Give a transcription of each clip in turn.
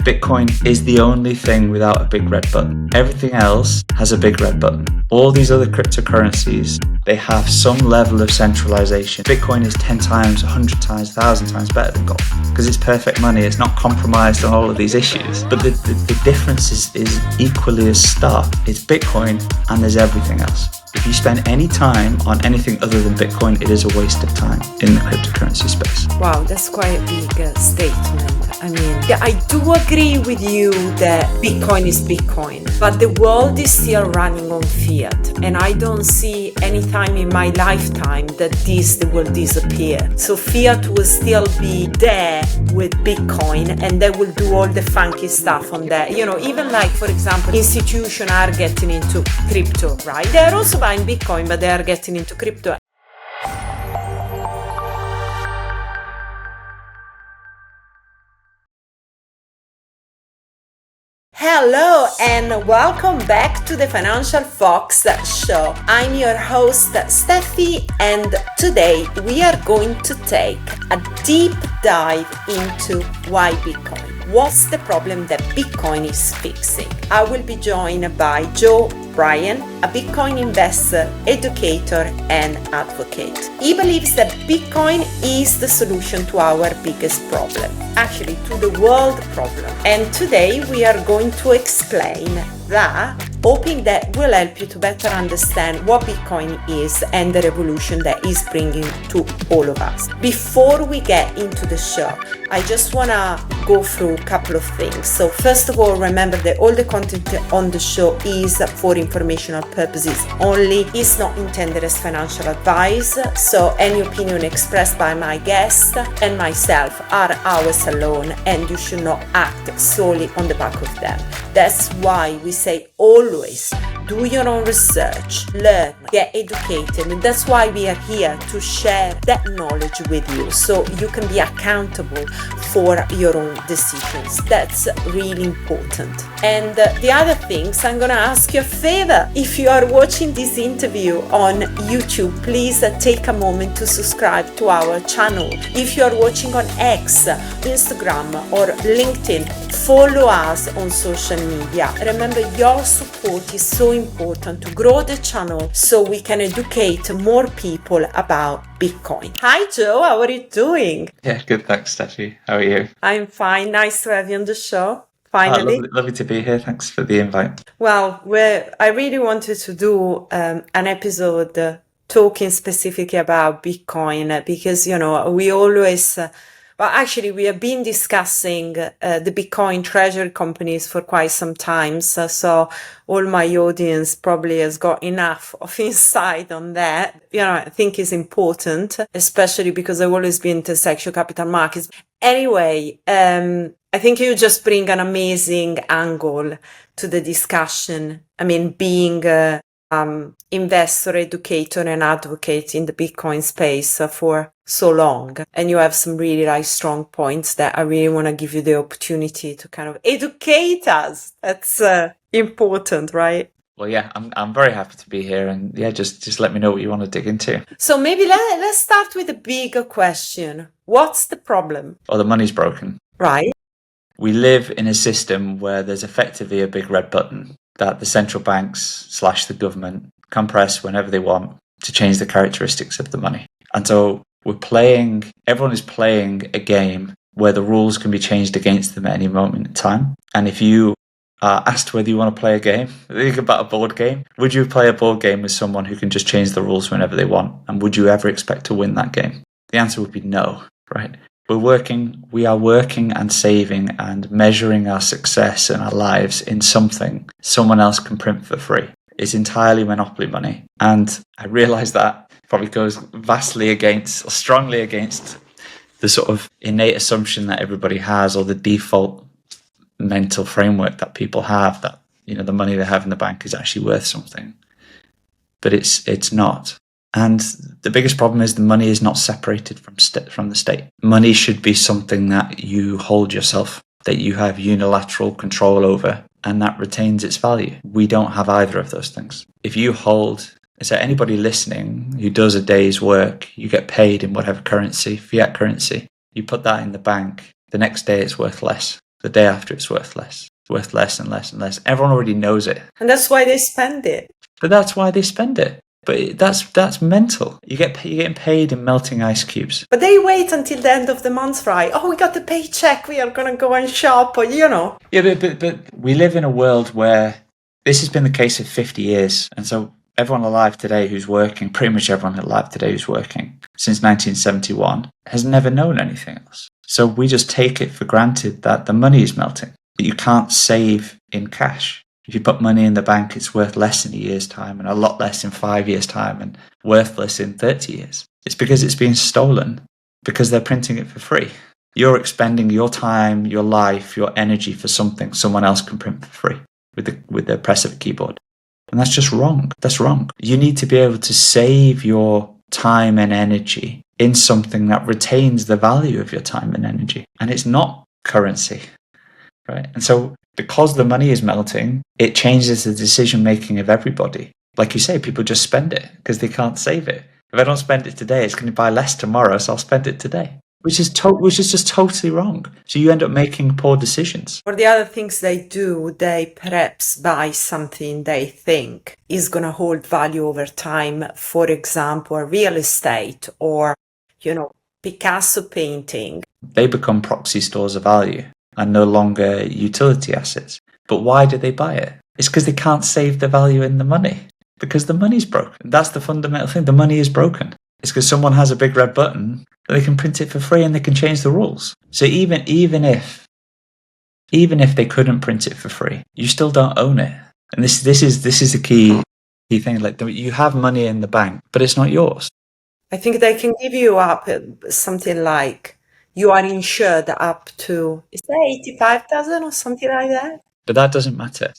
Bitcoin is the only thing without a big red button. Everything else has a big red button. All these other cryptocurrencies, they have some level of centralization. Bitcoin is 10 times, 100 times, 1,000 times better than gold because it's perfect money. It's not compromised on all of these issues. But the difference is equally as stark. It's Bitcoin and there's everything else. If you spend any time on anything other than Bitcoin, it is a waste of time in the cryptocurrency space. Wow, that's quite a big statement. I mean, yeah, I do agree with you that Bitcoin is Bitcoin, but the world is still running on fiat. And I don't see any time in my lifetime that this will disappear. So fiat will still be there with Bitcoin and they will do all the funky stuff on that. You know, even like, for example, institutions are getting into crypto, right? They're also buying Bitcoin, but they are getting into crypto. Hello and welcome back to the Financial Fox Show. I'm your host Steffi and today we are going to take a deep dive into why Bitcoin. What's the problem that Bitcoin is fixing? I will be joined by Joe Bryan, a Bitcoin investor, educator, and advocate. He believes that Bitcoin is the solution to our biggest problem, actually to the world problem. And today we are going to explain that, hoping that will help you to better understand what Bitcoin is and the revolution that is bringing to all of us. Before we get into the show, I just want to go through a couple of things. So first of all, remember that all the content on the show is for informational purposes only. It's not intended as financial advice. So any opinion expressed by my guest and myself are ours alone, and you should not act solely on the back of them. That's why we say always do your own research, learn, get educated. And that's why we are here to share that knowledge with you so you can be accountable for your own decisions. That's really important. And the other things, I'm going to ask you a favor. If you are watching this interview on YouTube, please take a moment to subscribe to our channel. If you are watching on X, Instagram, or LinkedIn, follow us on social media. Remember, your support is so important to grow the channel so we can educate more people about Bitcoin. Hi Joe, how are you doing? Yeah, good, thanks, Steffi. How are you? I'm fine. Nice to have you on the show. Finally. Lovely to be here. Thanks for the invite. Well, I really wanted to do an episode talking specifically about Bitcoin because, you know, we always... Well, actually, we have been discussing the Bitcoin treasury companies for quite some time. So all my audience probably has got enough of insight on that. You know, I think is important, especially because I've always been to sexual capital markets. Anyway, I think you just bring an amazing angle to the discussion. I mean, being investor, educator, and advocate in the Bitcoin space for so long, and you have some really strong points that I really want to give you the opportunity to kind of educate us. That's important, right? Well, yeah, I'm very happy to be here, and yeah, just let me know what you want to dig into. So maybe let's start with a bigger question. What's the problem? Oh, the money's broken. Right. We live in a system where there's effectively a big red button that the central banks / the government can press whenever they want to change the characteristics of the money. And so everyone is playing a game where the rules can be changed against them at any moment in time. And if you are asked whether you want to play a game, think about a board game. Would you play a board game with someone who can just change the rules whenever they want? And would you ever expect to win that game? The answer would be no, right? We are working and saving and measuring our success and our lives in something someone else can print for free. It's entirely monopoly money. And I realize that probably goes strongly against the sort of innate assumption that everybody has, or the default mental framework that people have, that, you know, the money they have in the bank is actually worth something. But it's not. And the biggest problem is the money is not separated from the state. Money should be something that you hold yourself, that you have unilateral control over, and that retains its value. We don't have either of those things. If you hold, so anybody listening who does a day's work, you get paid in whatever currency, fiat currency, you put that in the bank, the next day it's worth less. The day after, it's worth less and less and less. Everyone already knows it. And that's why they spend it. But that's why they spend it. But that's mental. You're getting paid in melting ice cubes. But they wait until the end of the month, right? Oh, we got the paycheck. We are going to go and shop, or, Yeah, but we live in a world where this has been the case for 50 years. And so everyone alive today who's working, pretty much everyone alive today who's working since 1971, has never known anything else. So we just take it for granted that the money is melting, that you can't save in cash. If you put money in the bank, it's worth less in a year's time and a lot less in 5 years' time and worthless in 30 years. It's because it's being stolen, because they're printing it for free. You're expending your time, your life, your energy for something someone else can print for free with the press of a keyboard. And that's just wrong. That's wrong. You need to be able to save your time and energy in something that retains the value of your time and energy. And it's not currency, right? And so because the money is melting, it changes the decision-making of everybody. Like you say, people just spend it because they can't save it. If I don't spend it today, it's going to buy less tomorrow, so I'll spend it today. Which is just totally wrong. So you end up making poor decisions. For the other things they do, they perhaps buy something they think is going to hold value over time. For example, real estate or, Picasso painting. They become proxy stores of value and no longer utility assets. But why do they buy it? It's because they can't save the value in the money. Because the money's broken. That's the fundamental thing. The money is broken. It's because someone has a big red button, they can print it for free and they can change the rules. So even if they couldn't print it for free, you still don't own it. And this is the key thing. Like, you have money in the bank, but it's not yours. I think they can give you up something like you are insured up to, is that 85,000 or something like that? But that doesn't matter.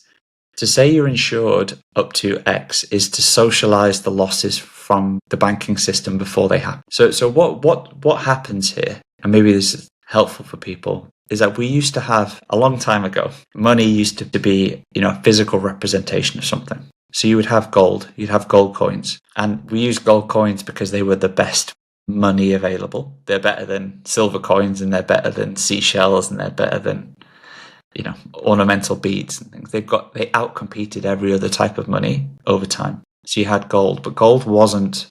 To say you're insured up to X is to socialize the losses from the banking system before they happen. So what happens here, and maybe this is helpful for people, is that we used to have, a long time ago, money used to be, a physical representation of something. So you would have gold, you'd have gold coins. And we use gold coins because they were the best money available. They're better than silver coins, and they're better than seashells, and they're better than ornamental beads and things. They outcompeted every other type of money over time. So you had gold, but gold wasn't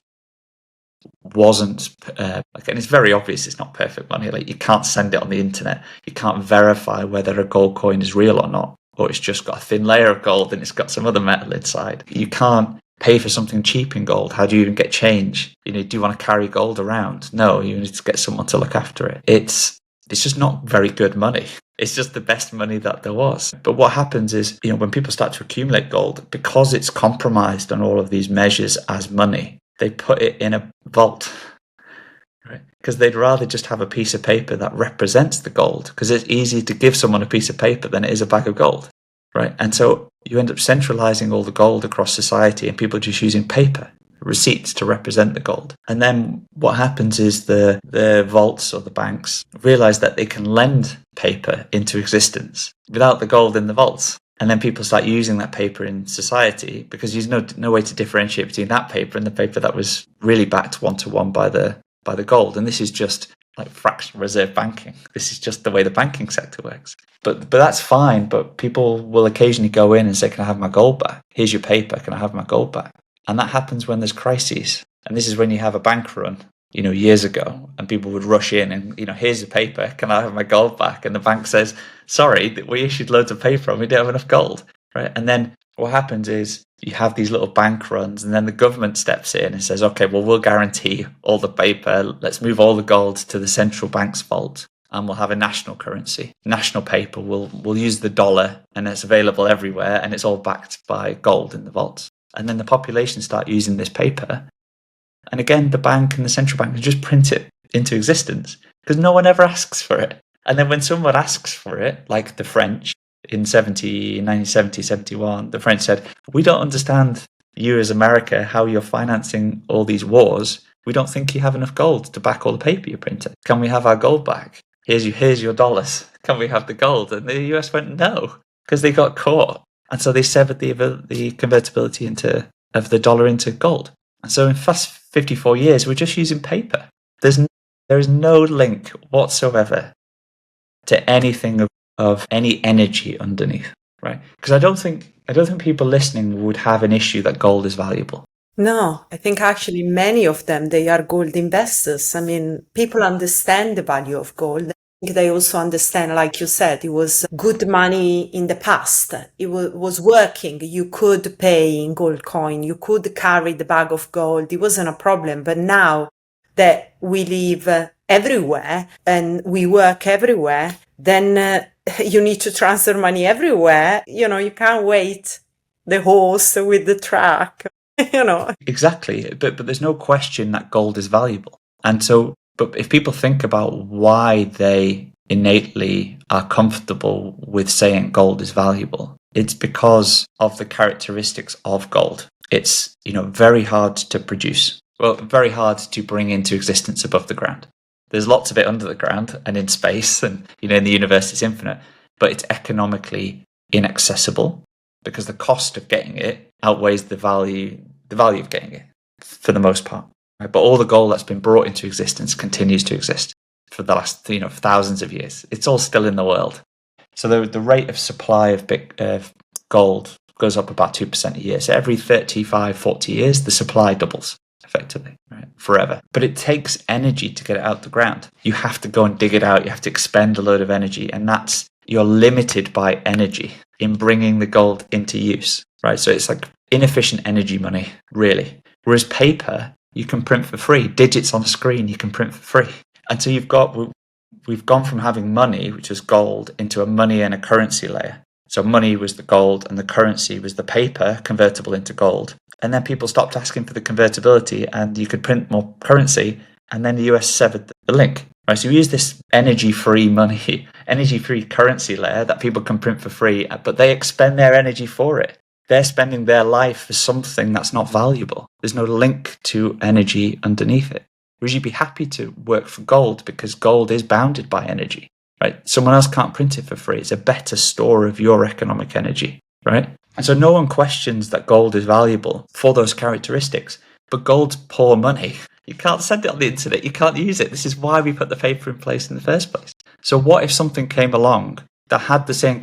and it's very obvious it's not perfect money. Like, you can't send it on the internet. You can't verify whether a gold coin is real or not, or it's just got a thin layer of gold and it's got some other metal inside. You can't pay for something cheap in gold. How do you even get change? Do you want to carry gold around? No, you need to get someone to look after it. It's just not very good money. It's just the best money that there was. But what happens is, when people start to accumulate gold, because it's compromised on all of these measures as money, they put it in a vault, right? Because they'd rather just have a piece of paper that represents the gold, because it's easier to give someone a piece of paper than it is a bag of gold, right? And so you end up centralizing all the gold across society, and people just using paper, receipts to represent the gold. And then what happens is the vaults or the banks realize that they can lend paper into existence without the gold in the vaults. And then people start using that paper in society, because there's no way to differentiate between that paper and the paper that was really backed one-to-one by the gold. And this is just like fractional reserve banking. This is just the way the banking sector works. But that's fine. But people will occasionally go in and say, "Can I have my gold back? Here's your paper. Can I have my gold back?" And that happens when there's crises. And this is when you have a bank run, years ago, and people would rush in and, "Here's the paper. Can I have my gold back?" And the bank says, "Sorry, we issued loads of paper and we don't have enough gold." Right? And then what happens is you have these little bank runs, and then the government steps in and says, "Okay, well, we'll guarantee all the paper. Let's move all the gold to the central bank's vault, and we'll have a national currency. National paper, we'll use the dollar, and it's available everywhere, and it's all backed by gold in the vaults." And then the population start using this paper. And again, the bank and the central bank can just print it into existence, because no one ever asks for it. And then when someone asks for it, like the French in 1970, 71, the French said, "We don't understand you as America, how you're financing all these wars. We don't think you have enough gold to back all the paper you printed. Can we have our gold back? Here's your dollars. Can we have the gold?" And the US went, "No," because they got caught. And so they severed the convertibility of the dollar into gold. And so in the past 54 years, we're just using paper. There is no link whatsoever to anything of any energy underneath, right? Because I don't think people listening would have an issue that gold is valuable. No, I think actually many of them, they are gold investors. I mean, people understand the value of gold. I think they also understand, like you said, it was good money in the past. It was working. You could pay in gold coin. You could carry the bag of gold. It wasn't a problem. But now that we live everywhere and we work everywhere, then you need to transfer money everywhere. You can't wait the horse with the truck. Exactly, but there's no question that gold is valuable. And so, but if people think about why they innately are comfortable with saying gold is valuable, it's because of the characteristics of gold. It's, very hard to produce. Well, very hard to bring into existence above the ground. There's lots of it under the ground and in space, and in the universe it's infinite, but it's economically inaccessible because the cost of getting it outweighs the value of getting it for the most part. Right? But all the gold that's been brought into existence continues to exist for the last thousands of years. It's all still in the world. So the rate of supply of gold goes up about 2% a year. So every 35, 40 years, the supply doubles effectively, right? Forever. But it takes energy to get it out the ground. You have to go and dig it out. You have to expend a load of energy. And you're limited by energy in bringing the gold into use, right? So it's like inefficient energy money, really. Whereas paper, you can print for free. Digits on a screen, you can print for free. And so we've gone from having money, which is gold, into a money and a currency layer. So money was the gold and the currency was the paper convertible into gold. And then people stopped asking for the convertibility and you could print more currency. And then the US severed the link. Right, so we use this energy-free money, energy-free currency layer that people can print for free, but they expend their energy for it. They're spending their life for something that's not valuable. There's no link to energy underneath it. Whereas you'd be happy to work for gold because gold is bounded by energy, right? Someone else can't print it for free. It's a better store of your economic energy, right? And so no one questions that gold is valuable for those characteristics, but gold's poor money. You can't send it on the internet. You can't use it. This is why we put the paper in place in the first place. So what if something came along that had the same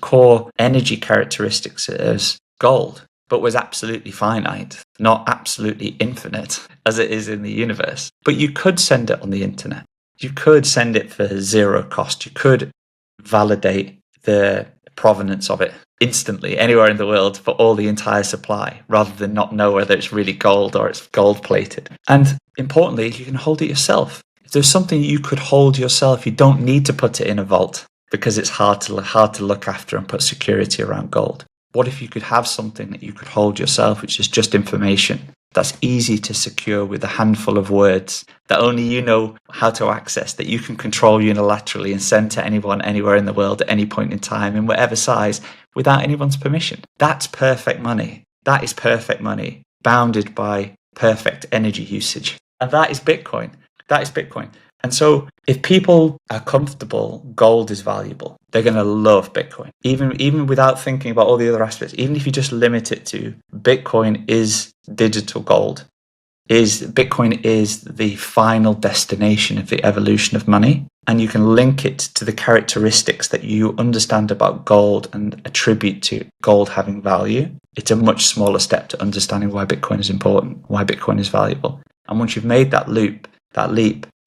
core energy characteristics as gold, but was absolutely finite, not absolutely infinite as it is in the universe? But you could send it on the internet. You could send it for zero cost. You could validate the provenance of it instantly anywhere in the world for all the entire supply, rather than not know whether it's really gold or it's gold plated. And importantly, you can hold it yourself. If there's something you could hold yourself, you don't need to put it in a vault because it's hard to look after and put security around gold. What if you could have something that you could hold yourself, which is just information that's easy to secure with a handful of words that only you know how to access, that you can control unilaterally and send to anyone anywhere in the world at any point in time in whatever size without anyone's permission? That's perfect money. That is perfect money, bounded by perfect energy usage. And that is Bitcoin. That is Bitcoin. And so if people are comfortable gold is valuable, they're going to love Bitcoin, even without thinking about all the other aspects. Even if you just limit it to Bitcoin is digital gold, Bitcoin is the final destination of the evolution of money. And you can link it to the characteristics that you understand about gold and attribute to gold having value. It's a much smaller step to understanding why Bitcoin is important, why Bitcoin is valuable. And once you've made that leap,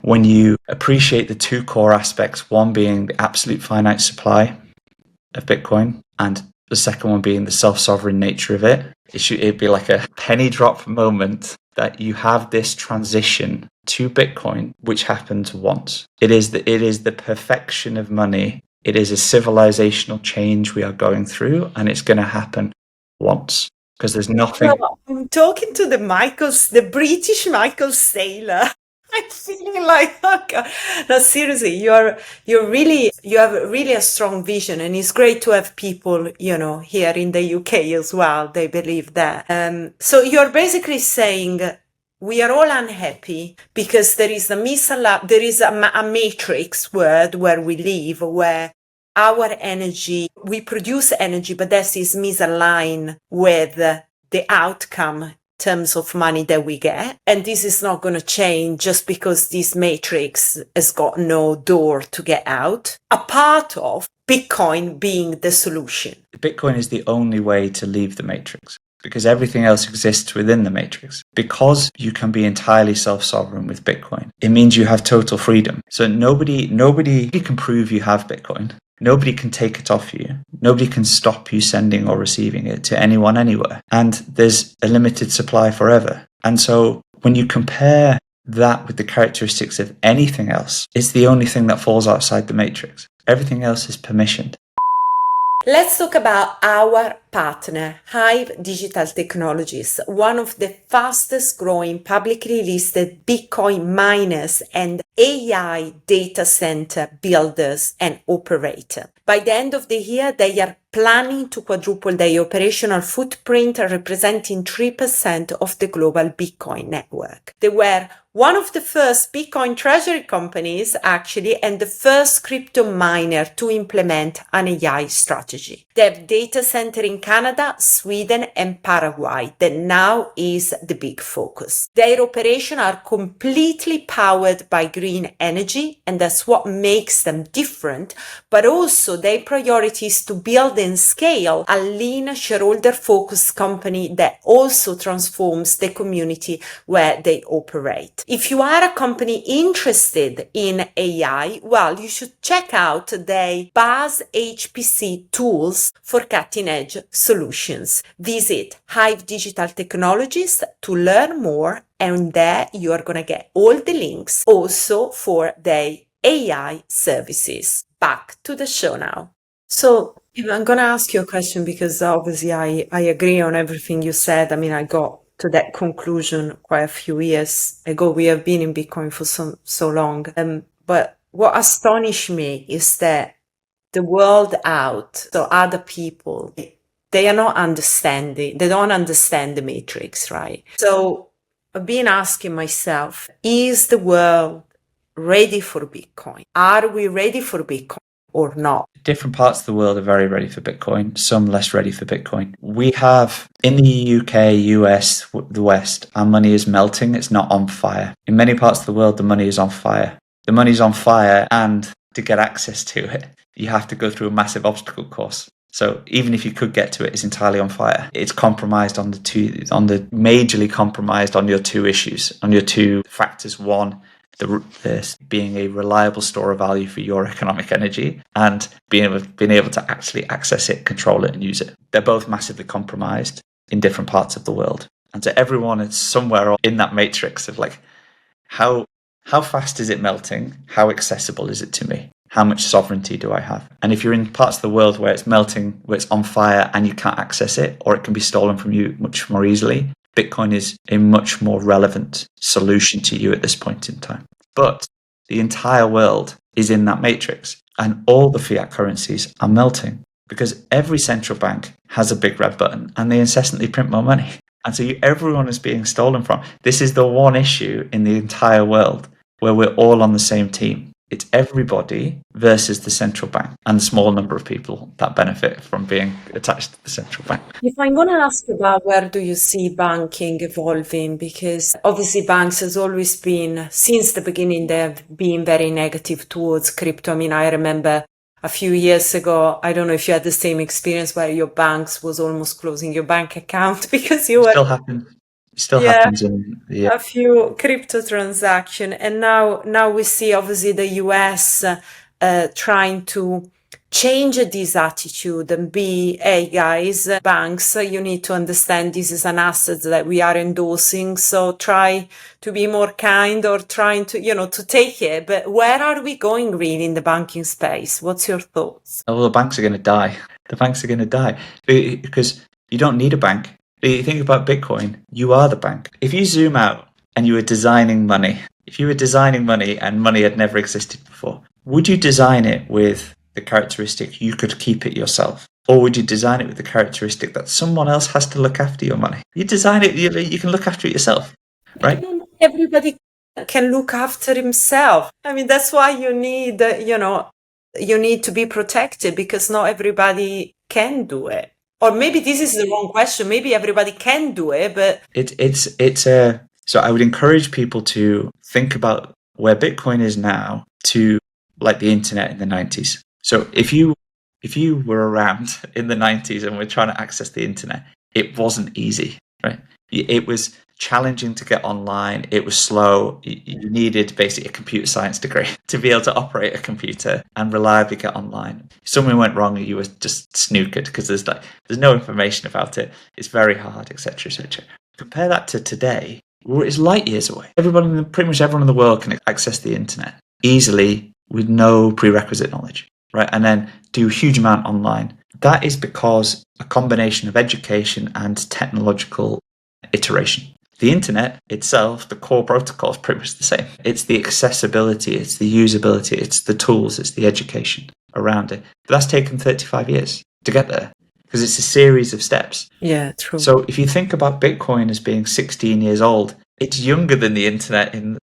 when you appreciate the two core aspects, one being the absolute finite supply of Bitcoin and the second one being the self-sovereign nature of it, it'd be like a penny drop moment that you have this transition to Bitcoin, which happens once. It is the perfection of money. It is a civilizational change we are going through, and it's going to happen once because there's nothing. No, I'm talking to the British Michael Saylor. I'm feeling like, oh God. No, seriously, you have really a strong vision, and it's great to have people, here in the UK as well. They believe that. So you're basically saying we are all unhappy because there is a matrix world where we live, where our energy, we produce energy, but that is misaligned with the outcome terms of money that we get. And this is not going to change just because this matrix has got no door to get out, a part of Bitcoin being the solution. Bitcoin is the only way to leave the matrix, because everything else exists within the matrix. Because you can be entirely self-sovereign with Bitcoin, it means you have total freedom. So nobody can prove you have Bitcoin. Nobody can take it off you. Nobody can stop you sending or receiving it to anyone anywhere. And there's a limited supply forever. And so when you compare that with the characteristics of anything else, it's the only thing that falls outside the matrix. Everything else is permissioned. Let's talk about our partner, HIVE Digital Technologies, one of the fastest growing publicly listed Bitcoin miners and AI data center builders and operators. By the end of the year, they are planning to quadruple their operational footprint, representing 3% of the global Bitcoin network. They were one of the first Bitcoin treasury companies, actually, and the first crypto miner to implement an AI strategy. They have data center in Canada, Sweden, and Paraguay that now is the big focus. Their operations are completely powered by green energy, and that's what makes them different, but also their priority is to build and scale a lean, shareholder-focused company that also transforms the community where they operate. If you are a company interested in AI, well, you should check out their Buzz HPC tools for cutting-edge solutions. Visit HIVE Digital Technologies to learn more, and there you are going to get all the links also for their AI services. Back to the show now. So I'm going to ask you a question because obviously I agree on everything you said. I mean, I got to that conclusion quite a few years ago. We have been in Bitcoin for so long. But what astonished me is that the world out, so other people, they are not understanding, they don't understand the matrix, right? So I've been asking myself, is the world ready for Bitcoin? Are we ready for Bitcoin or not? Different parts of the world are very ready for Bitcoin, some less ready for Bitcoin. We have, in the UK, US, the West, our money is melting, it's not on fire. In many parts of the world, the money is on fire. The money's on fire, and to get access to it, you have to go through a massive obstacle course. So even if you could get to it, it's entirely on fire. It's compromised majorly compromised on your two issues, on your two factors. One, this being a reliable store of value for your economic energy, and being able to actually access it, control it, and use it. They're both massively compromised in different parts of the world. And so everyone is somewhere in that matrix of like, how fast is it melting? How accessible is it to me? How much sovereignty do I have? And if you're in parts of the world where it's melting, where it's on fire and you can't access it, or it can be stolen from you much more easily, Bitcoin is a much more relevant solution to you at this point in time. But the entire world is in that matrix, and all the fiat currencies are melting because every central bank has a big red button and they incessantly print more money. And so everyone is being stolen from. This is the one issue in the entire world where we're all on the same team. It's everybody versus the central bank and the small number of people that benefit from being attached to the central bank. If I'm going to ask about where do you see banking evolving, because obviously banks has always been, since the beginning, they've been very negative towards crypto. I mean, I remember a few years ago, I don't know if you had the same experience where your banks was almost closing your bank account because you were... Still happens in a few crypto transactions, and now we see obviously the US trying to change this attitude and be, hey guys, banks, you need to understand this is an asset that we are endorsing, so try to be more kind, or trying to to take it. But where are we going really in the banking space? What's your thoughts? Well, the banks are going to die. The banks are going to die because you don't need a bank. You think about Bitcoin, you are the bank. If you zoom out and you were designing money, and money had never existed before, would you design it with the characteristic you could keep it yourself? Or would you design it with the characteristic that someone else has to look after your money? You design it, you can look after it yourself, right? Everybody can look after himself. I mean, that's why you need, you need to be protected, because not everybody can do it. Or maybe this is the wrong question. Maybe everybody can do it, but so I would encourage people to think about where Bitcoin is now to like the internet in the 90s. So if you were around in the 90s and were trying to access the internet, it wasn't easy, right? It was challenging to get online. It was slow. You needed basically a computer science degree to be able to operate a computer and reliably get online. If something went wrong, you were just snookered because there's no information about it. It's very hard, etc., etc. Compare that to today, where it's light years away. Pretty much everyone in the world can access the internet easily with no prerequisite knowledge, right? And then do a huge amount online. That is because a combination of education and technological iteration. The internet itself, the core protocol is pretty much the same. It's the accessibility, it's the usability, it's the tools, it's the education around it. But that's taken 35 years to get there because it's a series of steps. Yeah, true. So if you think about Bitcoin as being 16 years old, it's younger than the internet in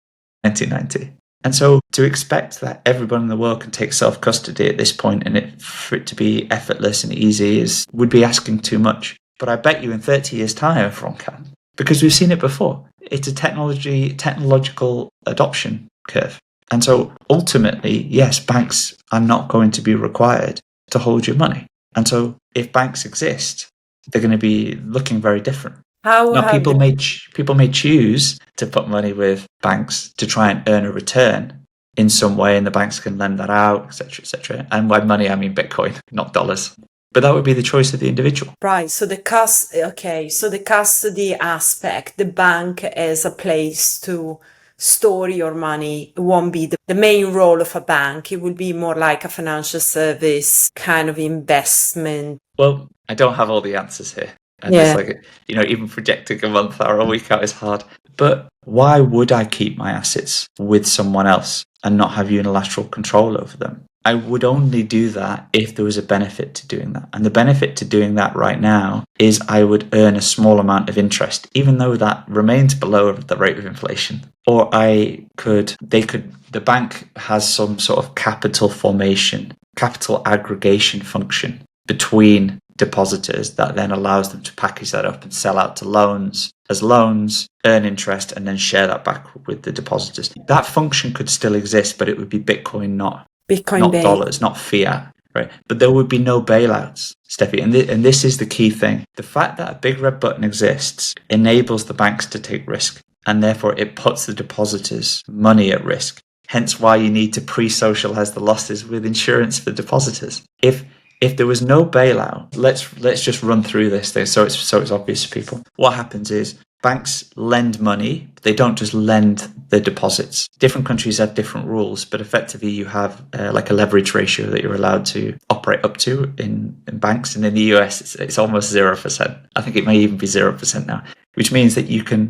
1990. And so to expect that everyone in the world can take self-custody at this point and for it to be effortless and easy would be asking too much. But I bet you in 30 years' time, everyone can. Because we've seen it before. It's a technological adoption curve. And so ultimately, yes, banks are not going to be required to hold your money. And so if banks exist, they're going to be looking very different. Now, people may choose to put money with banks to try and earn a return in some way, and the banks can lend that out, etc., etc. And by money, I mean Bitcoin, not dollars. But that would be the choice of the individual. Right. So the custody aspect, the bank as a place to store your money won't be the main role of a bank. It will be more like a financial service kind of investment. Well, I don't have all the answers here. And it's like, even projecting a month or a week out is hard. But why would I keep my assets with someone else and not have unilateral control over them? I would only do that if there was a benefit to doing that. And the benefit to doing that right now is I would earn a small amount of interest, even though that remains below the rate of inflation. Or the bank has some sort of capital formation, capital aggregation function between depositors that then allows them to package that up and sell out to loans as loans, earn interest, and then share that back with the depositors. That function could still exist, but it would be Bitcoin, not dollars, not fiat, right? But there would be no bailouts, Steffi. And this is the key thing. The fact that a big red button exists enables the banks to take risk, and therefore it puts the depositors' money at risk. Hence why you need to pre-socialize the losses with insurance for depositors. If there was no bailout, let's just run through this thing so it's obvious to people. What happens is banks lend money. They don't just lend the deposits. Different countries have different rules, but effectively you have like a leverage ratio that you're allowed to operate up to in banks. And in the US, it's almost 0%. I think it may even be 0% now, which means that you can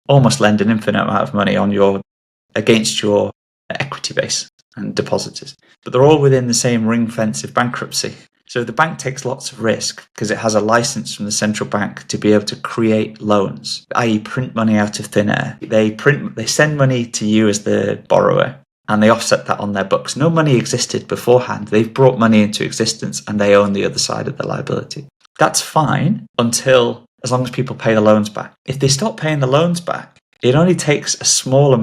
almost lend an infinite amount of money against your equity base and depositors. But they're all within the same ring fence of bankruptcy. So the bank takes lots of risk because it has a license from the central bank to be able to create loans, i.e. print money out of thin air. They send money to you as the borrower and they offset that on their books. No money existed beforehand. They've brought money into existence and they own the other side of the liability. That's fine as long as people pay the loans back. If they stop paying the loans back, it only takes a small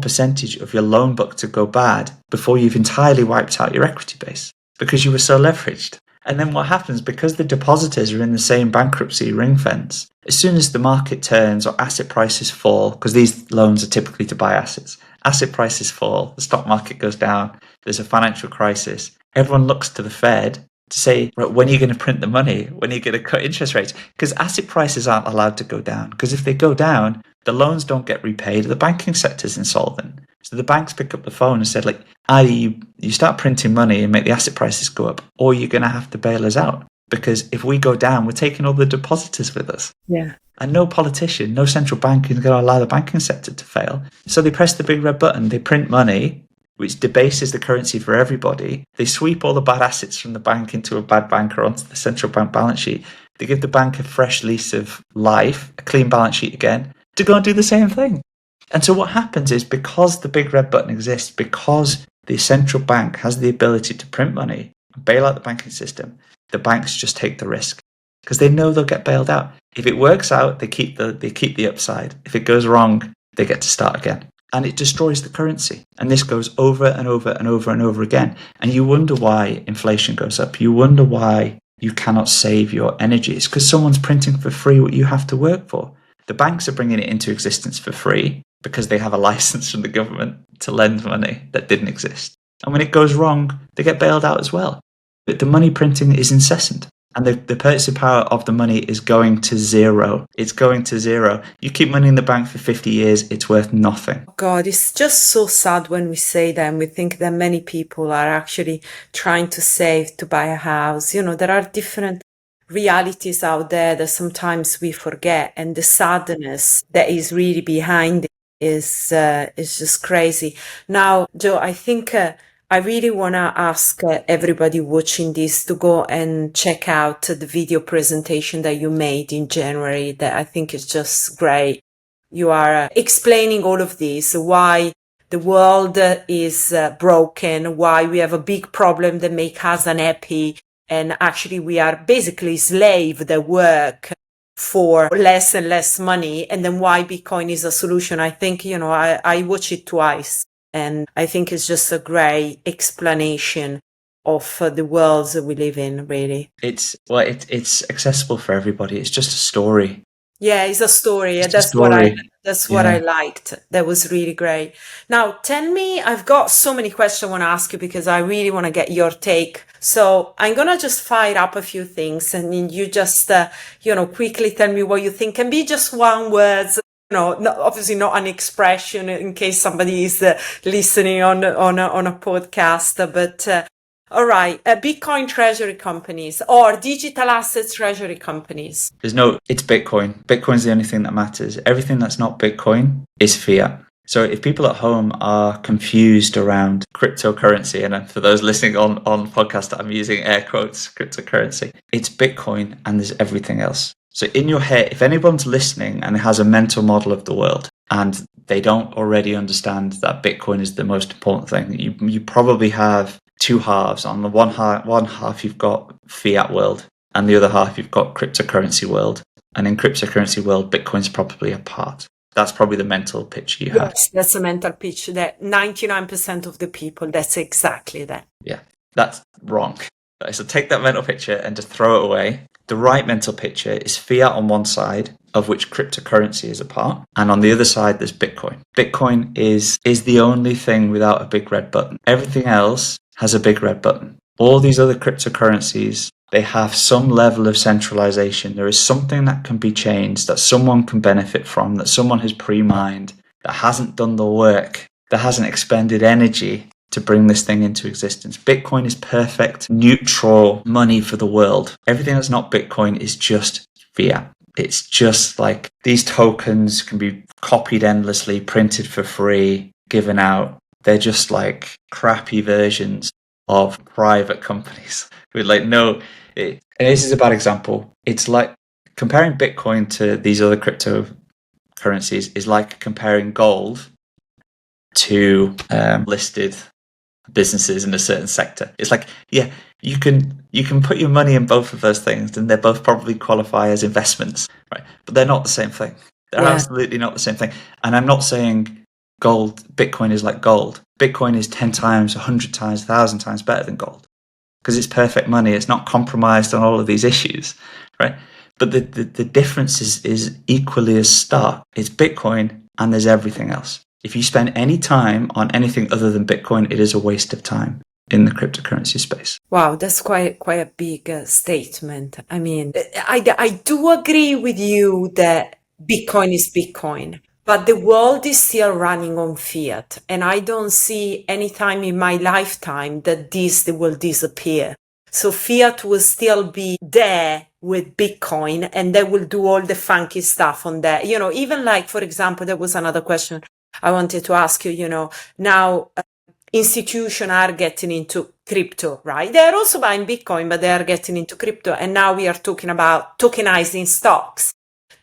percentage of your loan book to go bad before you've entirely wiped out your equity base, because you were so leveraged. And then what happens, because the depositors are in the same bankruptcy ring fence, as soon as the market turns or asset prices fall, because these loans are typically to buy assets, asset prices fall, the stock market goes down, there's a financial crisis, everyone looks to the Fed to say, right, when are you going to print the money? When are you going to cut interest rates? Because asset prices aren't allowed to go down. Because if they go down, the loans don't get repaid, the banking sector's insolvent. So the banks pick up the phone and said, like, either you start printing money and make the asset prices go up, or you're going to have to bail us out. Because if we go down, we're taking all the depositors with us. Yeah. And no politician, no central bank is going to allow the banking sector to fail. So they press the big red button, they print money, which debases the currency for everybody. They sweep all the bad assets from the bank into a bad bank or onto the central bank balance sheet. They give the bank a fresh lease of life, a clean balance sheet again, to go and do the same thing. And so what happens is, because the big red button exists, because the central bank has the ability to print money and bail out the banking system, the banks just take the risk. because they know they'll get bailed out. If it works out, they keep the upside. If it goes wrong, they get to start again. And it destroys the currency. And this goes over and over and over and over again. And you wonder why inflation goes up. You wonder why you cannot save your energy. It's because someone's printing for free what you have to work for. The banks are bringing it into existence for free because they have a license from the government to lend money that didn't exist. And when it goes wrong, they get bailed out as well. But the money printing is incessant. And the purchasing power of the money is going to zero. It's going to zero. You keep money in the bank for 50 years, it's worth nothing. God, it's just so sad when we say that and we think that many people are actually trying to save to buy a house. There are different realities out there that sometimes we forget, and the sadness that is really behind it is just crazy. Now, Joe, I think I really want to ask everybody watching this to go and check out the video presentation that you made in January that I think is just great. You are explaining all of this, why the world is broken, why we have a big problem that makes us unhappy, and actually we are basically slaves that work for less and less money, and then why Bitcoin is a solution. I think, I watch it twice. And I think it's just a great explanation of the worlds that we live in, really. It's accessible for everybody. It's just a story. Yeah, it's a story. It's That's a story. what I liked. That was really great. Now, tell me, I've got so many questions I want to ask you because I really want to get your take. So I'm going to just fire up a few things and you just, quickly tell me what you think. Can be just one word. Obviously not an expression in case somebody is listening on a podcast, but all right, Bitcoin treasury companies or digital assets treasury companies. It's Bitcoin. Bitcoin's the only thing that matters. Everything that's not Bitcoin is fiat. So if people at home are confused around cryptocurrency, and for those listening on podcast, I'm using air quotes, cryptocurrency, it's Bitcoin and there's everything else. So in your head, if anyone's listening and has a mental model of the world and they don't already understand that Bitcoin is the most important thing, you probably have two halves. On the one half you've got fiat world and the other half you've got cryptocurrency world. And in cryptocurrency world, Bitcoin's probably a part. That's probably the mental picture you have. Yes, that's a mental picture that 99% of the people, that's exactly that. Yeah, that's wrong. So take that mental picture and just throw it away. The right mental picture is fiat on one side, of which cryptocurrency is a part, and on the other side there's Bitcoin. Bitcoin is the only thing without a big red button. Everything else has a big red button. All these other cryptocurrencies, they have some level of centralization. There is something that can be changed, that someone can benefit from, that someone has pre-mined, that hasn't done the work, that hasn't expended energy to bring this thing into existence. Bitcoin is perfect, neutral money for the world. Everything that's not Bitcoin is just fiat. It's just like these tokens can be copied endlessly, printed for free, given out. They're just like crappy versions of private companies. And this is a bad example. It's like comparing Bitcoin to these other cryptocurrencies is like comparing gold to listed businesses in a certain sector. It's like, yeah, you can put your money in both of those things and they both probably qualify as investments, right? But they're not the same thing. They're absolutely not the same thing. And I'm not saying Bitcoin is like gold. Bitcoin is 10 times, 100 times, 1,000 times better than gold because it's perfect money. It's not compromised on all of these issues, right? But the difference is equally as stark. It's Bitcoin and there's everything else. If you spend any time on anything other than Bitcoin, it is a waste of time in the cryptocurrency space. Wow, that's quite a big statement. I mean, I do agree with you that Bitcoin is Bitcoin, but the world is still running on fiat. And I don't see any time in my lifetime that this will disappear. So fiat will still be there with Bitcoin and they will do all the funky stuff on that. Even like, for example, there was another question I wanted to ask you, now institutions are getting into crypto, right? They're also buying Bitcoin, but they are getting into crypto. And now we are talking about tokenizing stocks,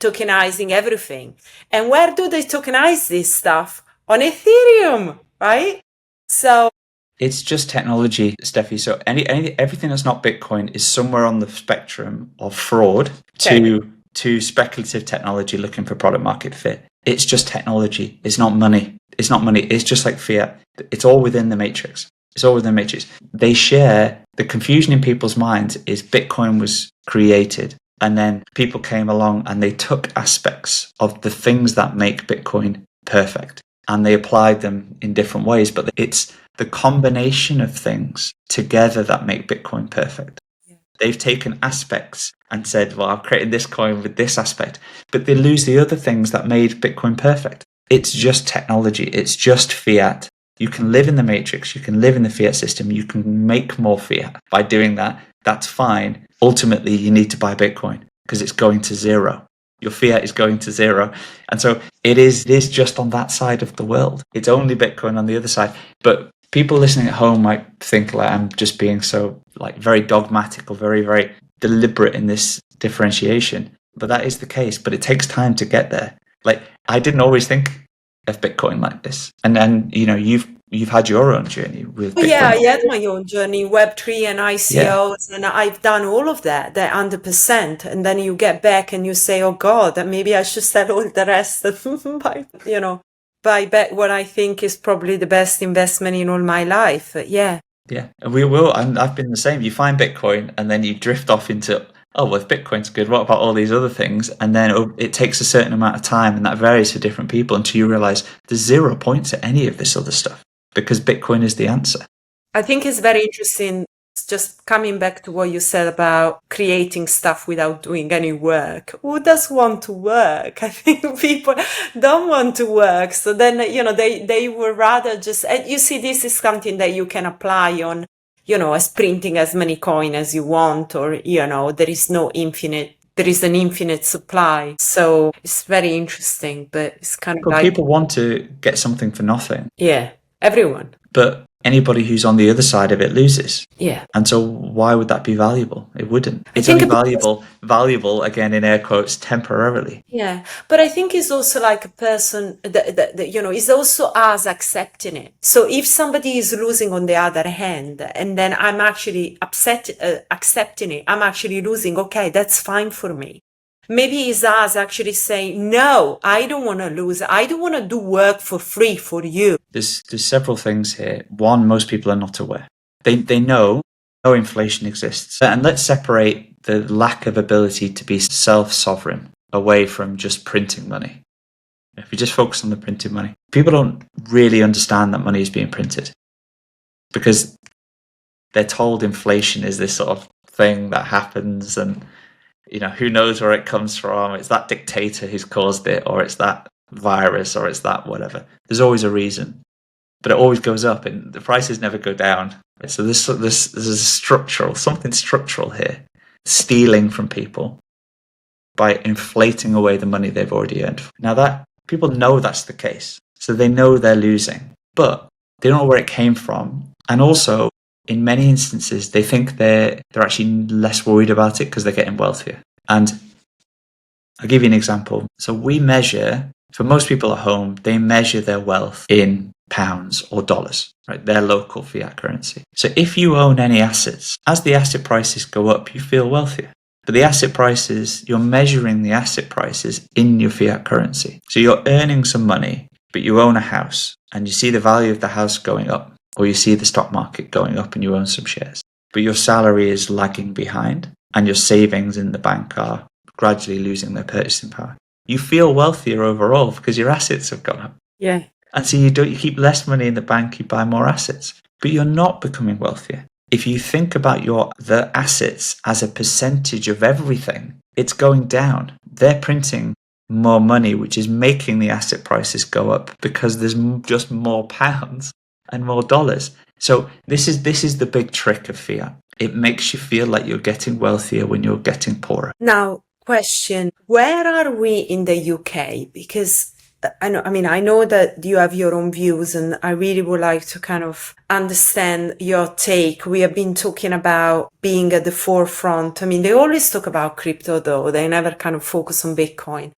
tokenizing everything. And where do they tokenize this stuff? On Ethereum, right? So It's just technology, Steffi. So everything that's not Bitcoin is somewhere on the spectrum of fraud to speculative technology looking for product market fit. It's just technology. It's not money. It's not money. It's just like fiat. It's all within the matrix. It's all within the matrix. They share the confusion in people's minds is Bitcoin was created and then people came along and they took aspects of the things that make Bitcoin perfect and they applied them in different ways. But it's the combination of things together that make Bitcoin perfect. They've taken aspects and said, well, I've created this coin with this aspect, but they lose the other things that made Bitcoin perfect. It's just technology. It's just fiat. You can live in the matrix. You can live in the fiat system. You can make more fiat. By doing that, that's fine. Ultimately, you need to buy Bitcoin because it's going to zero. Your fiat is going to zero. And so it is just on that side of the world. It's only Bitcoin on the other side. But people listening at home might think like I'm just being so like very dogmatic or very, very deliberate in this differentiation. But that is the case. But it takes time to get there. Like I didn't always think of Bitcoin like this. And then, you've had your own journey with Bitcoin. Yeah, I had my own journey, Web3 and ICOs, and I've done all of that 100%. And then you get back and you say, oh God, maybe I should sell all the rest, buy back what I think is probably the best investment in all my life. Yeah. Yeah, and we will. And I've been the same. You find Bitcoin and then you drift off into, oh, well, if Bitcoin's good, what about all these other things? And then it takes a certain amount of time and that varies for different people until you realize there's 0 points at any of this other stuff because Bitcoin is the answer. I think it's very interesting. Just coming back to what you said about creating stuff without doing any work. Who does want to work? I think people don't want to work. So then, they would rather just, and you see, this is something that you can apply on, as printing as many coins as you want, or, there is an infinite supply. So it's very interesting, but it's kind of like people want to get something for nothing. Yeah, everyone. But anybody who's on the other side of it loses. Yeah. And so why would that be valuable? It wouldn't. It's only valuable, again, in air quotes, temporarily. Yeah. But I think it's also like a person that is also us accepting it. So if somebody is losing on the other hand, and then I'm actually accepting it, I'm actually losing, okay, that's fine for me. Maybe it's us actually saying, no, I don't want to lose. I don't want to do work for free for you. There's several things here. One, most people are not aware. They know no inflation exists. And let's separate the lack of ability to be self-sovereign away from just printing money. If you just focus on the printing money, people don't really understand that money is being printed because they're told inflation is this sort of thing that happens and who knows where it comes from. It's that dictator who's caused it, or it's that virus, or it's that whatever. There's always a reason, but it always goes up and the prices never go down. So this is something structural here, stealing from people by inflating away the money they've already earned. Now that people know that's the case, so they know they're losing, but they don't know where it came from. And also, in many instances, they think they're actually less worried about it because they're getting wealthier. And I'll give you an example. So we measure, for most people at home, they measure their wealth in pounds or dollars, right? Their local fiat currency. So if you own any assets, as the asset prices go up, you feel wealthier. But the asset prices, you're measuring the asset prices in your fiat currency. So you're earning some money, but you own a house and you see the value of the house going up. Or you see the stock market going up and you own some shares. But your salary is lagging behind and your savings in the bank are gradually losing their purchasing power. You feel wealthier overall because your assets have gone up. Yeah. And so you keep less money in the bank, you buy more assets. But you're not becoming wealthier. If you think about the assets as a percentage of everything, it's going down. They're printing more money, which is making the asset prices go up because there's just more pounds and more dollars. So this is the big trick of fiat. It makes you feel like you're getting wealthier when you're getting poorer. Now, question, where are we in the UK? Because I know that you have your own views and I really would like to kind of understand your take. We have been talking about being at the forefront. They always talk about crypto though. They never kind of focus on Bitcoin.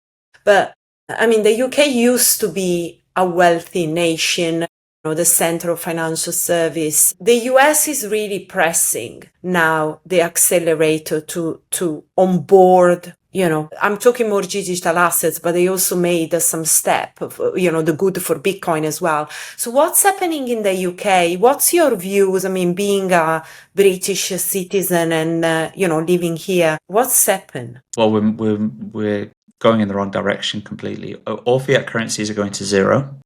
But the UK used to be a wealthy nation. the center of financial service. The US is really pressing now the accelerator to onboard, I'm talking more digital assets, but they also made some step of, the good for Bitcoin as well. So what's happening in the UK? What's your views? I mean, being a British citizen and, living here, what's happened? Well, we're going in the wrong direction completely. All fiat currencies are going to zero.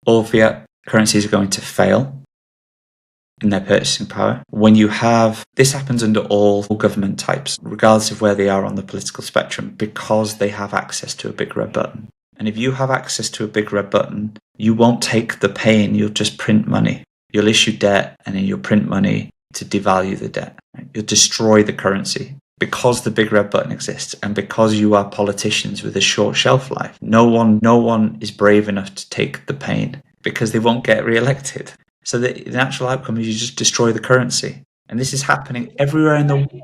All fiat currencies are going to fail in their purchasing power. When you have, this happens under all government types, regardless of where they are on the political spectrum, because they have access to a big red button. And if you have access to a big red button, you won't take the pain, you'll just print money. You'll issue debt and then you'll print money to devalue the debt. You'll destroy the currency. Because the big red button exists and because you are politicians with a short shelf life, no one is brave enough to take the pain because they won't get re-elected. So the natural outcome is you just destroy the currency. And this is happening everywhere in the world.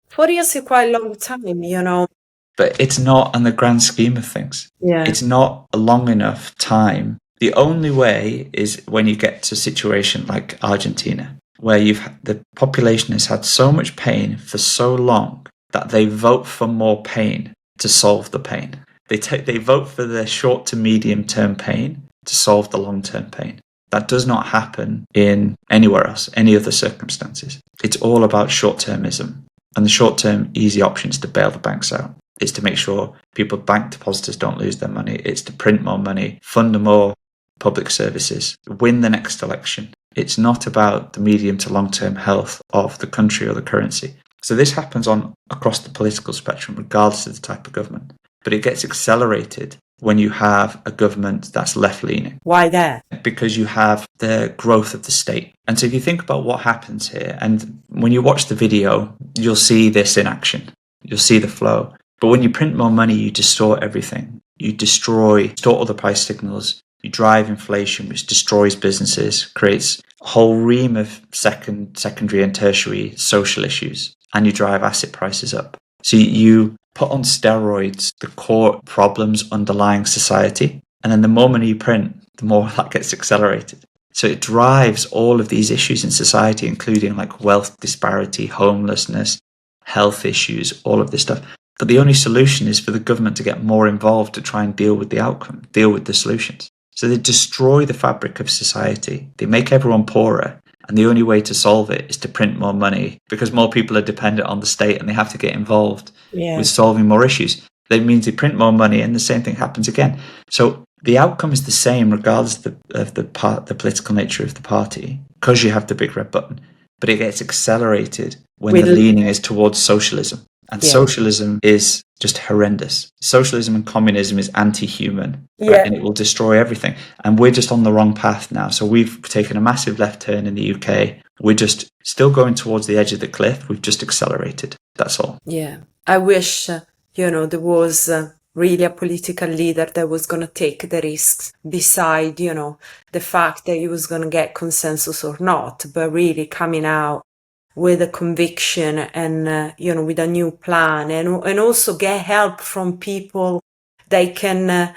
4 years is quite a long time, But it's not on the grand scheme of things. Yeah. It's not a long enough time. The only way is when you get to a situation like Argentina, where the population has had so much pain for so long that they vote for more pain to solve the pain. They vote for the short to medium term pain to solve the long term pain. That does not happen in anywhere else, any other circumstances. It's all about short-termism. And the short-term easy option is to bail the banks out. It's to make sure bank depositors don't lose their money. It's to print more money, fund more public services, win the next election. It's not about the medium to long-term health of the country or the currency. So this happens across the political spectrum, regardless of the type of government. But it gets accelerated when you have a government that's left-leaning. Why that? Because you have the growth of the state. And so if you think about what happens here, and when you watch the video, you'll see this in action. You'll see the flow. But when you print more money, you distort everything. You distort all the price signals. You drive inflation, which destroys businesses, creates a whole ream of secondary and tertiary social issues, and you drive asset prices up. So you put on steroids the core problems underlying society, and then the more money you print, the more that gets accelerated. So it drives all of these issues in society, including like wealth disparity, homelessness, health issues, all of this stuff. But the only solution is for the government to get more involved to try and deal with the outcome, deal with the solutions. So they destroy the fabric of society. They make everyone poorer. And the only way to solve it is to print more money because more people are dependent on the state and they have to get involved with solving more issues. That means they print more money and the same thing happens again. So the outcome is the same regardless of the political nature of the party because you have the big red button. But it gets accelerated when the leaning is towards socialism. And socialism is just horrendous. Socialism and communism is anti-human, right? And it will destroy everything. And we're just on the wrong path now. So we've taken a massive left turn in the UK. We're just still going towards the edge of the cliff. We've just accelerated. That's all. Yeah. I wish, there was really a political leader that was going to take the risks beside, the fact that he was going to get consensus or not, but really coming out with a conviction and, with a new plan and also get help from people they can,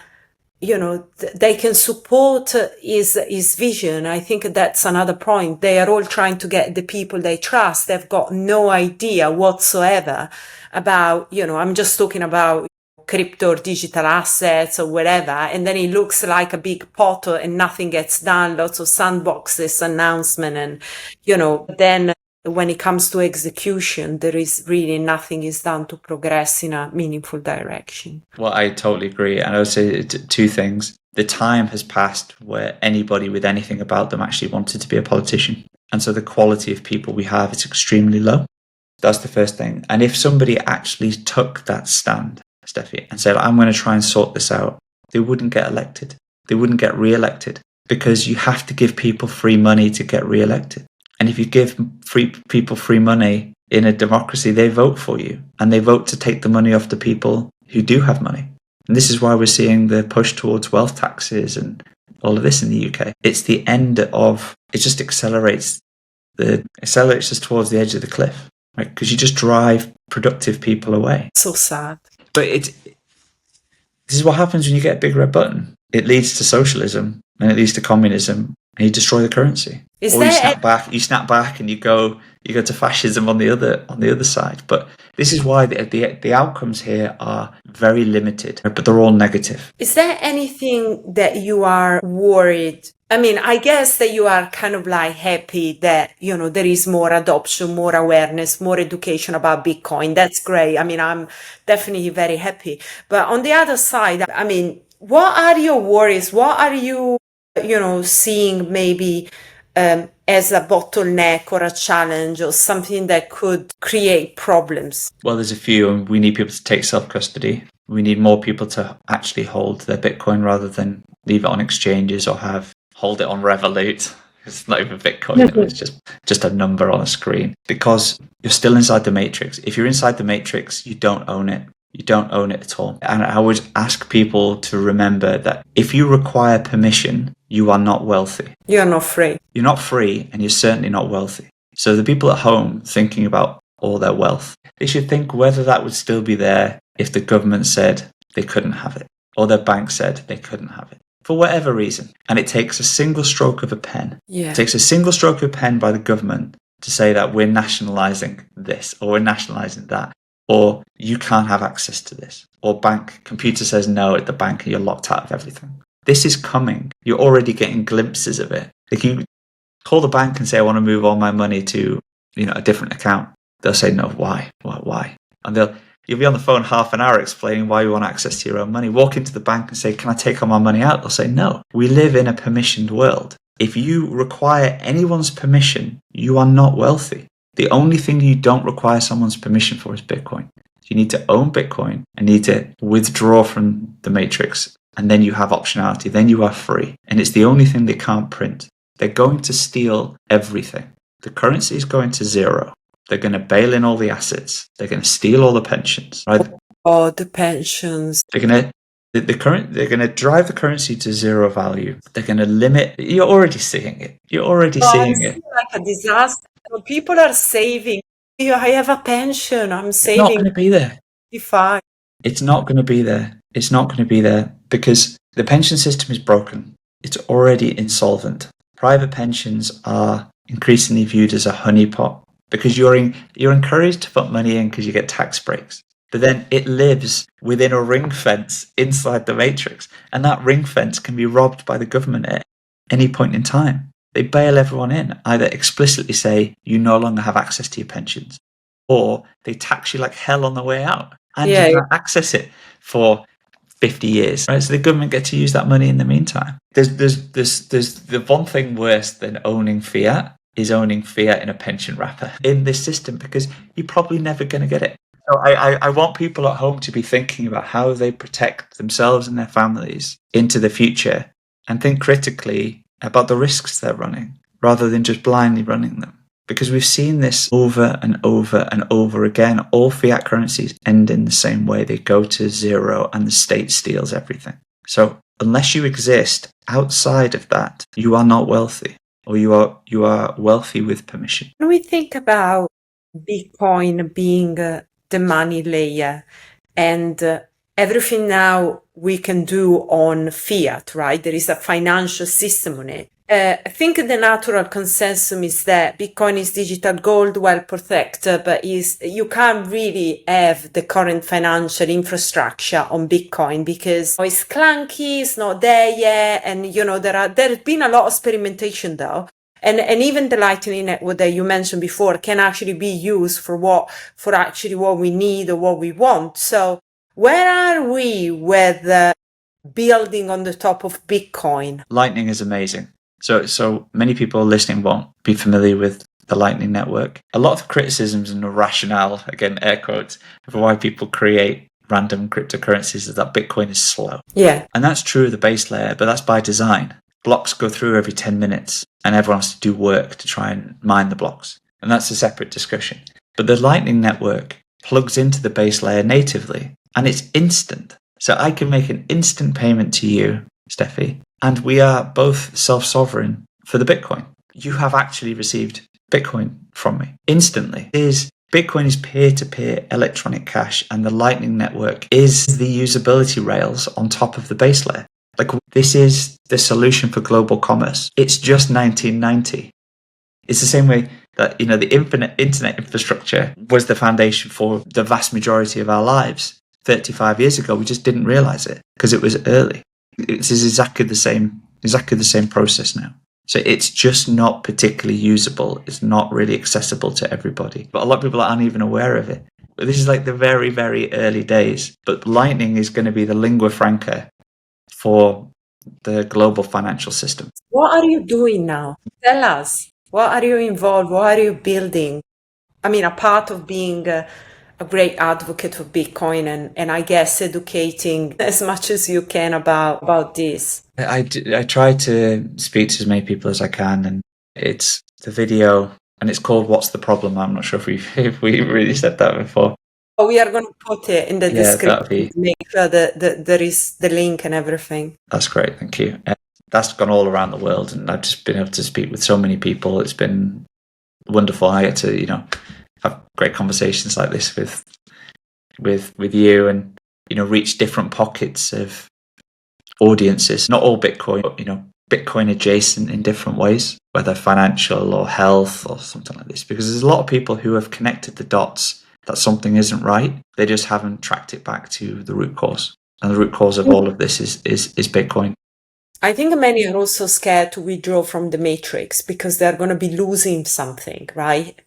they can support his vision. I think that's another point. They are all trying to get the people they trust. They've got no idea whatsoever about, I'm just talking about crypto or digital assets or whatever. And then it looks like a big pot and nothing gets done. Lots of sandboxes, announcement. And, then when it comes to execution, there is really nothing is done to progress in a meaningful direction. Well, I totally agree. And I would say two things. The time has passed where anybody with anything about them actually wanted to be a politician. And so the quality of people we have is extremely low. That's the first thing. And if somebody actually took that stand, Steffi, and said, I'm going to try and sort this out, they wouldn't get elected. They wouldn't get re-elected because you have to give people free money to get re-elected. And if you give people free money in a democracy, they vote for you and they vote to take the money off the people who do have money. And this is why we're seeing the push towards wealth taxes and all of this in the UK. It's the end of, it just accelerates us towards the edge of the cliff, right? Because you just drive productive people away. So sad. But this is what happens when you get a big red button. It leads to socialism and it leads to communism and you destroy the currency. Or you snap back and you go to fascism on the other side. But this is why the outcomes here are very limited, but they're all negative. Is there anything that you are worried? I mean, I guess that you are kind of like happy that, there is more adoption, more awareness, more education about Bitcoin. That's great. I mean, I'm definitely very happy. But on the other side, I mean, what are your worries? What are you, seeing maybe as a bottleneck or a challenge or something that could create problems? Well, there's a few, and we need people to take self-custody. We need more people to actually hold their Bitcoin rather than leave it on exchanges or hold it on Revolut. It's not even Bitcoin. It's just a number on a screen, because you're still inside the matrix. If you're inside the matrix, you don't own it. You don't own it at all. And I would ask people to remember that if you require permission, you are not wealthy. You're not free. You're not free, and you're certainly not wealthy. So the people at home thinking about all their wealth, they should think whether that would still be there if the government said they couldn't have it, or their bank said they couldn't have it, for whatever reason. And it takes a single stroke of a pen. Yeah. It takes a single stroke of a pen by the government to say that we're nationalising this, or we're nationalising that, or you can't have access to this, or computer says no at the bank and you're locked out of everything. This is coming. You're already getting glimpses of it. If you call the bank and say, I want to move all my money to, a different account, they'll say, no, why? And you'll be on the phone half an hour explaining why you want access to your own money. Walk into the bank and say, can I take all my money out? They'll say, no. We live in a permissioned world. If you require anyone's permission, you are not wealthy. The only thing you don't require someone's permission for is Bitcoin. You need to own Bitcoin and need to withdraw from the matrix. And then you have optionality. Then you are free. And it's the only thing they can't print. They're going to steal everything. The currency is going to zero. They're going to bail in all the assets. They're going to steal all the pensions. Right? Oh, the pensions. They're going to drive the currency to zero value. They're going to limit. You're already seeing it. It's like a disaster. People are saving. I have a pension. I'm saving. It's not going to be there. It's not going to be there. It's not going to be there because the pension system is broken. It's already insolvent. Private pensions are increasingly viewed as a honeypot because you're encouraged to put money in because you get tax breaks. But then it lives within a ring fence inside the matrix, and that ring fence can be robbed by the government at any point in time. They bail everyone in, either explicitly say you no longer have access to your pensions, or they tax you like hell on the way out, and you can't access it for 50 years. Right? So the government get to use that money in the meantime. There's the one thing worse than owning fiat is owning fiat in a pension wrapper in this system, because you're probably never going to get it. So I want people at home to be thinking about how they protect themselves and their families into the future, and think critically about the risks they're running rather than just blindly running them. Because we've seen this over and over and over again. All fiat currencies end in the same way. They go to zero and the state steals everything. So unless you exist outside of that, you are not wealthy, or you are wealthy with permission. When we think about Bitcoin being the money layer and everything now we can do on fiat, right? There is a financial system on it. I think the natural consensus is that Bitcoin is digital gold, well protected, but you can't really have the current financial infrastructure on Bitcoin because it's clunky, it's not there yet, and there's been a lot of experimentation though. And even the Lightning Network that you mentioned before can actually be used for actually what we need or what we want. So where are we with building on the top of Bitcoin? Lightning is amazing. So many people listening won't be familiar with the Lightning Network. A lot of criticisms and the rationale, again, air quotes, for why people create random cryptocurrencies is that Bitcoin is slow. Yeah. And that's true of the base layer, but that's by design. Blocks go through every 10 minutes and everyone has to do work to try and mine the blocks. And that's a separate discussion. But the Lightning Network plugs into the base layer natively and it's instant. So I can make an instant payment to you, Steffi, and we are both self-sovereign for the Bitcoin. You have actually received Bitcoin from me instantly. Bitcoin is peer-to-peer electronic cash, and the Lightning Network is the usability rails on top of the base layer. Like, this is the solution for global commerce. It's just 1990. It's the same way that, the internet infrastructure was the foundation for the vast majority of our lives. 35 years ago, we just didn't realize it because it was early. It's exactly the same process now. So it's just not particularly usable. It's not really accessible to everybody. But a lot of people aren't even aware of it. But this is like the very, very early days. But Lightning is going to be the lingua franca for the global financial system. What are you doing now? Tell us. What are you involved? What are you building? I mean, a part of being a great advocate for Bitcoin and I guess educating as much as you can about this. I try to speak to as many people as I can, and it's the video, and it's called "What's the Problem?" I'm not sure if we really said that before. Oh, we are going to put it in the description to make sure that there is the link and everything. That's great, thank you. That's gone all around the world, and I've just been able to speak with so many people. It's been wonderful. I get to have great conversations like this with you, and reach different pockets of audiences. Not all Bitcoin, but Bitcoin adjacent in different ways, whether financial or health or something like this. Because there's a lot of people who have connected the dots that something isn't right. They just haven't tracked it back to the root cause, and the root cause of all of this is Bitcoin. I think many are also scared to withdraw from the matrix because they're going to be losing something, right?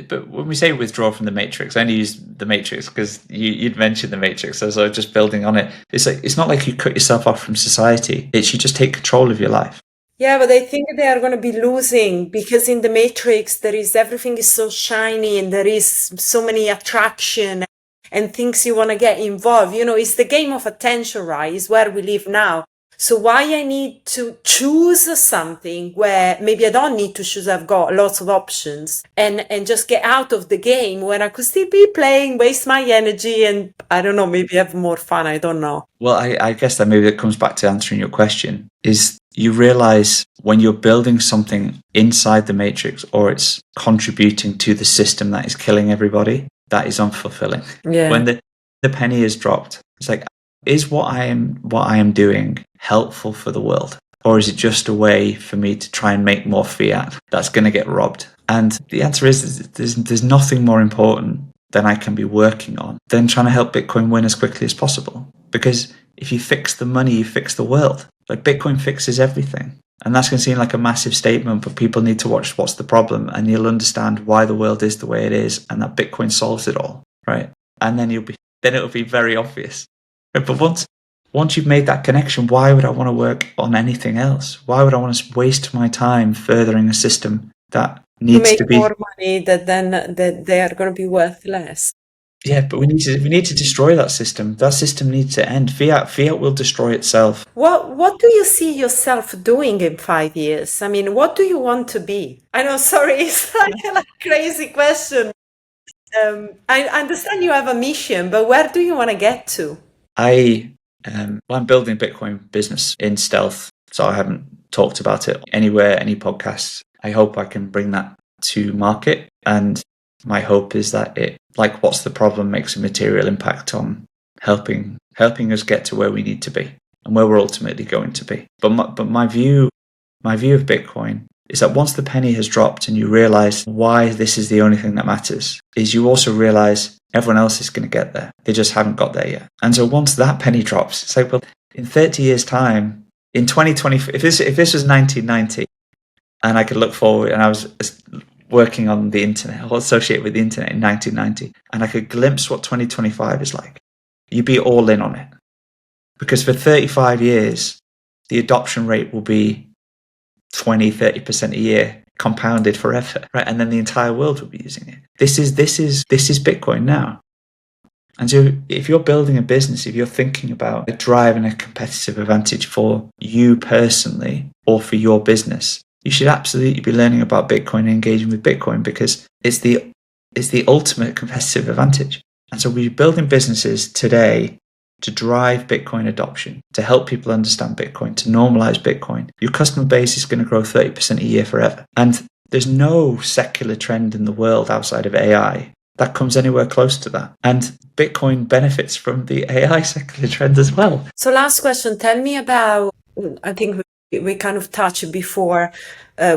But when we say withdraw from the matrix, I only use the matrix because you'd mentioned the matrix, so I was just building on it. It's not like you cut yourself off from society. It's you just take control of your life. Yeah, but I think they are going to be losing because in the matrix everything is so shiny and there is so many attraction and things you want to get involved. It's the game of attention, right? It's where we live now. So why I need to choose something where maybe I don't need to choose, I've got lots of options and just get out of the game when I could still be playing, waste my energy and I don't know, maybe have more fun, I don't know. Well, I guess that maybe that comes back to answering your question, is you realize when you're building something inside the matrix or it's contributing to the system that is killing everybody, that is unfulfilling. Yeah. When the penny is dropped, it's like, is what I am doing helpful for the world? Or is it just a way for me to try and make more fiat that's going to get robbed? And the answer is there's nothing more important than I can be working on than trying to help Bitcoin win as quickly as possible. Because if you fix the money, you fix the world. Like, Bitcoin fixes everything. And that's going to seem like a massive statement, but people need to watch What's the Problem, and you'll understand why the world is the way it is and that Bitcoin solves it all, right? And then it'll be very obvious. But once you've made that connection, why would I want to work on anything else? Why would I want to waste my time furthering a system that needs to be more money that they are going to be worth less? Yeah, but we need to destroy that system. That system needs to end. Fiat will destroy itself. What do you see yourself doing in 5 years? I mean, what do you want to be? I know, sorry, it's like a crazy question. I understand you have a mission, but where do you want to get to? I'm building a Bitcoin business in stealth, so I haven't talked about it anywhere, any podcasts. I hope I can bring that to market, and my hope is that it, like What's the Problem, makes a material impact on helping us get to where we need to be and where we're ultimately going to be. But my view of Bitcoin is that once the penny has dropped and you realize why this is the only thing that matters, is you also realize everyone else is going to get there. They just haven't got there yet. And so once that penny drops, it's like, well, in 30 years' time, in 2020, if this was 1990, and I could look forward, and I was working on the internet or associated with the internet in 1990, and I could glimpse what 2025 is like, you'd be all in on it. Because for 35 years, the adoption rate will be 20-30% a year, compounded forever, right? And then the entire world will be using it. This is Bitcoin now. And so if you're building a business, if you're thinking about driving a competitive advantage for you personally or for your business, you should absolutely be learning about Bitcoin and engaging with Bitcoin, because it's the ultimate competitive advantage. And so we're building businesses today to drive Bitcoin adoption, to help people understand Bitcoin, to normalize Bitcoin. Your customer base is going to grow 30% a year forever. And there's no secular trend in the world outside of AI that comes anywhere close to that. And Bitcoin benefits from the AI secular trend as well. So last question, tell me about I think we kind of touched before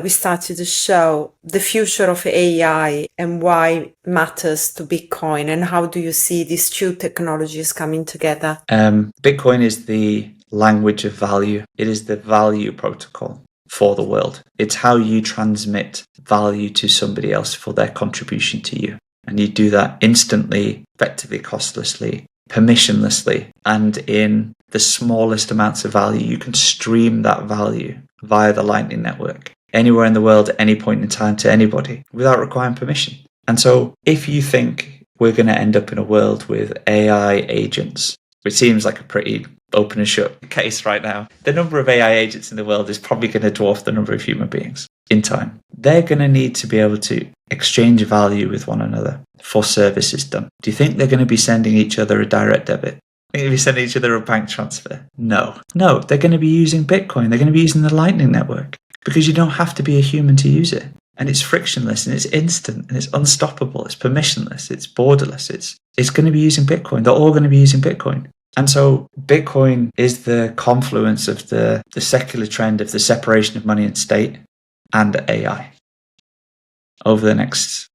we started the show, the future of AI and why it matters to Bitcoin, and how do you see these two technologies coming together? Bitcoin is the language of value. It is the value protocol for the world. It's how you transmit value to somebody else for their contribution to you. And you do that instantly, effectively, costlessly, permissionlessly, and in the smallest amounts of value. You can stream that value via the Lightning Network anywhere in the world at any point in time to anybody without requiring permission. And so if you think we're going to end up in a world with AI agents, which seems like a pretty open and shut case right now, the number of AI agents in the world is probably going to dwarf the number of human beings in time. They're going to need to be able to exchange value with one another for services done. Do you think they're going to be sending each other a direct debit? They're going to be sending each other a bank transfer? No, they're going to be using Bitcoin. They're going to be using the Lightning Network, because you don't have to be a human to use it. And it's frictionless, and it's instant, and it's unstoppable, it's permissionless, it's borderless, it's going to be using Bitcoin. They're all going to be using Bitcoin. And so Bitcoin is the confluence of the secular trend of the separation of money and state and AI over the next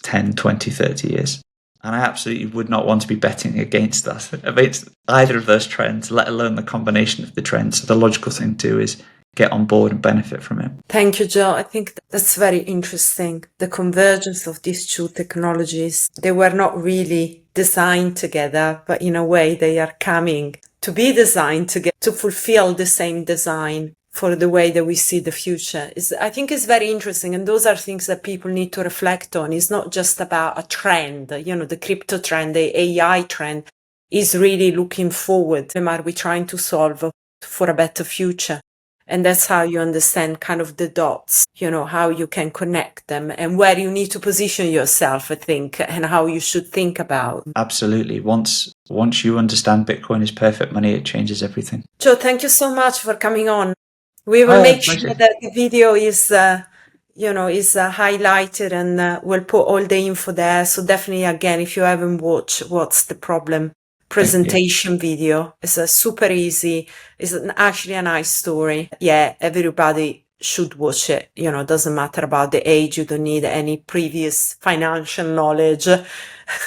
10, 20, 30 years. And I absolutely would not want to be betting against that, against either of those trends, let alone the combination of the trends. So the logical thing to do is get on board and benefit from it. Thank you, Joe. I think that's very interesting. The convergence of these two technologies. They were not really designed together, but in a way they are coming to be designed together to fulfill the same design for the way that we see the future. I think it's very interesting. And those are things that people need to reflect on. It's not just about a trend, the crypto trend, the AI trend is really looking forward. Are we trying to solve for a better future? And that's how you understand kind of the dots, how you can connect them and where you need to position yourself, I think, and how you should think about. Absolutely. Once you understand Bitcoin is perfect money, it changes everything. Joe, thank you so much for coming on. We will make sure that the video is highlighted, and we'll put all the info there. So definitely, again, if you haven't watched What's the Problem presentation video, it's super easy. It's actually a nice story. Yeah, everybody should watch it. Doesn't matter about the age. You don't need any previous financial knowledge.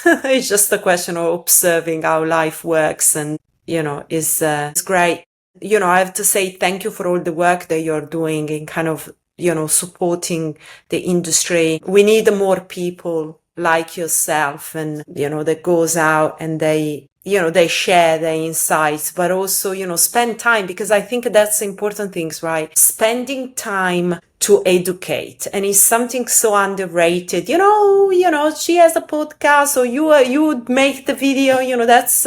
It's just a question of observing how life works, and it's great. I have to say thank you for all the work that you're doing in kind of supporting the industry. We need more people like yourself, and that goes out and they share their insights, but also, spend time, because I think that's important things, right? Spending time to educate. And it's something so underrated. She has a podcast, or you would make the video, that's,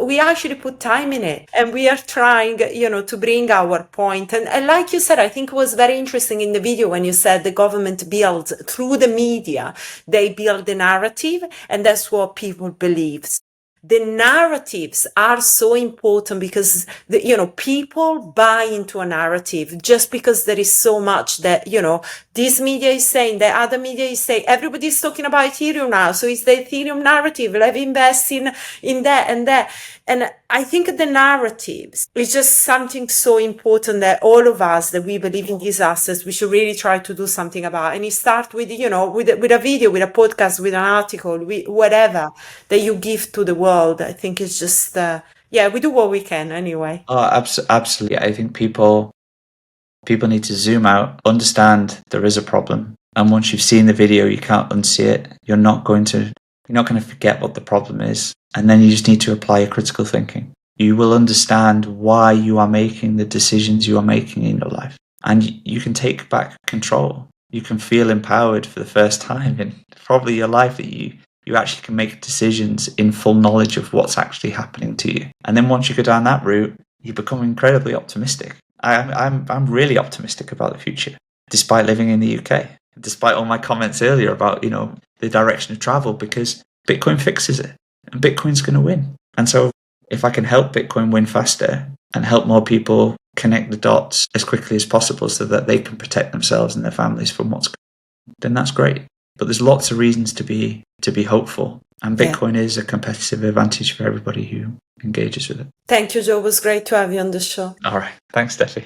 we actually put time in it, and we are trying, to bring our point. And like you said, I think it was very interesting in the video when you said the government builds through the media, they build the narrative, and that's what people believe. The narratives are so important because, people buy into a narrative just because there is so much that, this media is saying, the other media is saying, everybody's talking about Ethereum now. So it's the Ethereum narrative. Let's invest in that and that. And I think the narratives is just something so important that all of us that we believe in these assets, we should really try to do something about. And it starts with, with a video, with a podcast, with an article, whatever that you give to the world. I think it's just, we do what we can anyway. Oh, absolutely. I think people need to zoom out, understand there is a problem. And once you've seen the video, you can't unsee it. You're not going to forget what the problem is. And then you just need to apply your critical thinking. You will understand why you are making the decisions you are making in your life. And you can take back control. You can feel empowered for the first time in probably your life, that you actually can make decisions in full knowledge of what's actually happening to you. And then once you go down that route, you become incredibly optimistic. I'm really optimistic about the future, despite living in the UK, despite all my comments earlier about, the direction of travel, because Bitcoin fixes it and Bitcoin's going to win. And so if I can help Bitcoin win faster and help more people connect the dots as quickly as possible so that they can protect themselves and their families from what's going on, then that's great. But there's lots of reasons to be hopeful. And Bitcoin is a competitive advantage for everybody who engages with it. Thank you, Joe. It was great to have you on the show. All right. Thanks, Steffi.